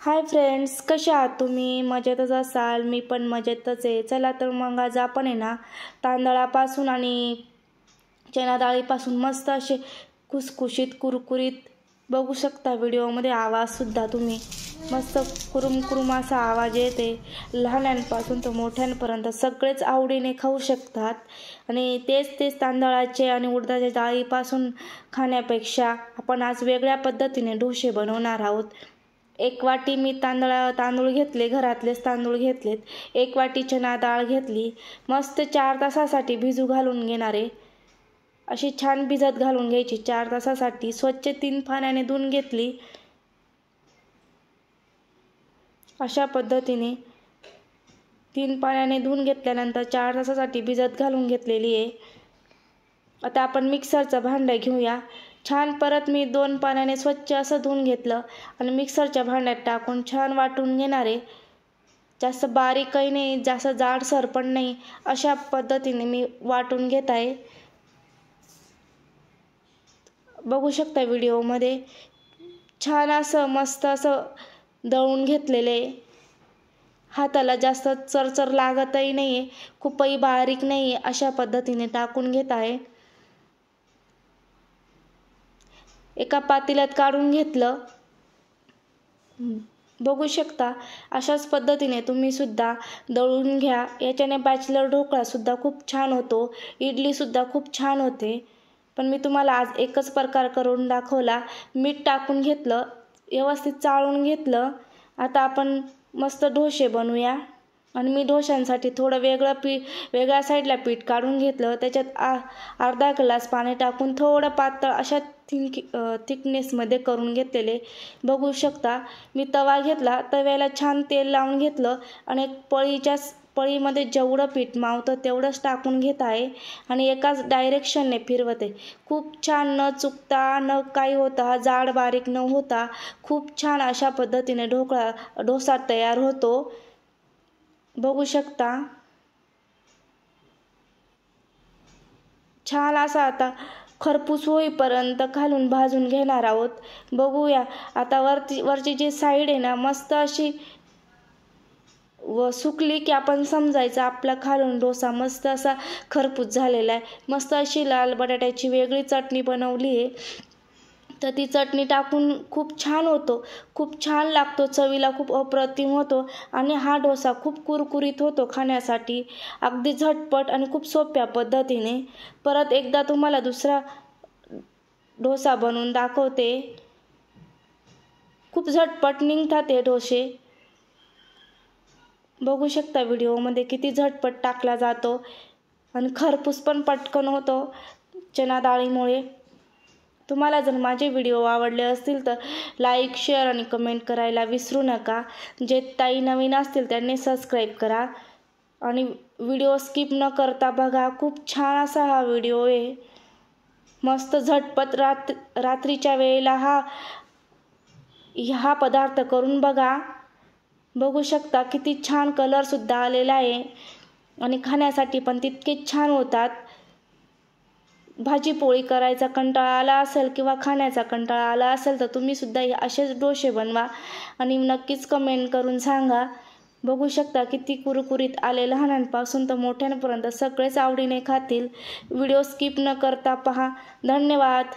Hi friends, कशा आहात तुम्ही? मजेतच असाल. मी पण मजेतच आहे. चला तर मग आज आपण आहे ना तांदळापासून आणि चणा डाळीपासून मस्त असे खुसखुशीत कुरकुरीत बघू शकता व्हिडिओमध्ये. आवाजसुद्धा तुम्ही मस्त कुरुम कुरुम असा आवाज येते. लहानांपासून तर मोठ्यांपर्यंत सगळेच आवडीने खाऊ शकतात. आणि तेच तांदळाचे आणि उडदाच्या डाळीपासून खाण्यापेक्षा आपण आज वेगळ्या पद्धतीने डोसे बनवणार आहोत. 1 वाटी मी तांदूळ घेतले, घरातलेच तांदूळ घेतलेत. 1 वाटी चणा डाळ घेतली. मस्त 4 तासासाठी भिजू घालून घेणार आहे. अशी छान भिजत घालून घ्यायची 4 तासासाठी. स्वच्छ 3 पाण्याने धुवून घेतली. अशा पद्धतीने 3 पाण्याने धुवून घेतल्यानंतर 4 तासासाठी भिजत घालून घेतलेली आहे. आता आपण मिक्सरचं भांडं घेऊया. छान परत मी 2 पाण्याने स्वच्छ असं धुवून घेतलं आणि मिक्सरच्या भांड्यात टाकून छान वाटून घेणार आहे. जास्त बारीकही नाही, जास्त जाडसर पण नाही, अशा पद्धतीने मी वाटून घेत आहे. बघू शकता व्हिडिओमध्ये. छान असं मस्त असं दळून घेतलेलं आहे. हाताला जास्त चरचर लागतही नाही आहे, खूपही बारीक नाही आहे, अशा पद्धतीने टाकून घेत आहे. एका पातेल्यात काढून घेतलं. बघू शकता अशाच पद्धतीने तुम्ही सुद्धा दळून घ्या. याच्याने बॅचलर ढोकळा सुद्धा खूप छान होतो, इडली सुद्धा खूप छान होते. पण मी तुम्हाला आज एकच प्रकार करून दाखवला. मीठ टाकून घेतलं, व्यवस्थित चाळून घेतलं. आता आपण मस्त डोसे बनवूया. आणि मी डोशांसाठी थोडं वेगळ्या साईडला पीठ काढून घेतलं. त्याच्यात अर्धा ग्लास पाणी टाकून थोडं पातळ अशा थिकनेसमध्ये करून घेतलेले. बघू शकता मी तवा घेतला, तव्याला छान तेल लावून घेतलं आणि पळीमध्ये जेवढं पीठ मावतं तेवढंच टाकून घेत आहे आणि एकाच डायरेक्शनने फिरवते. खूप छान न चुकता, न काही होता, जाड बारीक न होता खूप छान अशा पद्धतीने डोसा तयार होतो. बघू शकता छान असा आता खरपूस होईपर्यंत खालून भाजून घेणार आहोत. बघूया आता वरची जी साईड आहे ना मस्त अशी सुकली की आपण समजायचं आपला खालून डोसा मस्त असा खरपूस झालेला आहे. मस्त अशी लाल बटाट्याची वेगळी चटणी बनवली आहे, तर ती चटणी टाकून खूप छान होतो, खूप छान लागतो, चवीला खूप अप्रतिम होतो. आणि हा डोसा खूप कुरकुरीत होतो खाण्यासाठी, अगदी झटपट आणि खूप सोप्या पद्धतीने. परत एकदा तुम्हाला दुसरा डोसा बनवून दाखवते. खूप झटपट निघतात हे डोसे. बघू शकता व्हिडिओमध्ये किती झटपट टाकला जातो आणि खरपूस पण पटकन होतो चणा डाळीमुळे. तुम्हाला जर माझे व्हिडिओ आवडले असतील तर लाईक, शेअर आणि कमेंट करायला विसरू नका. जे ताई नवीन असतील त्यांनी सबस्क्राईब करा आणि व्हिडिओ स्किप न करता बघा. खूप छान असा हा व्हिडिओ आहे. मस्त झटपट रात्रीच्या वेळेला हा पदार्थ करून बघा. बघू शकता किती छान कलरसुद्धा आलेला आहे आणि खाण्यासाठी पण तितकेच छान होतात. भाजी पोळी करायचा कंटाळा आला असेल किंवा खाण्याचा कंटाळा आला असेल तर तुम्ही सुद्धा असेच डोसे बनवा आणि नक्कीच कमेंट करून सांगा. बघू शकता किती कुरकुरीत आले. लहानांपासून तर मोठ्यांपर्यंत सगळेच आवडीने खातील. व्हिडिओ स्किप न करता पहा. धन्यवाद.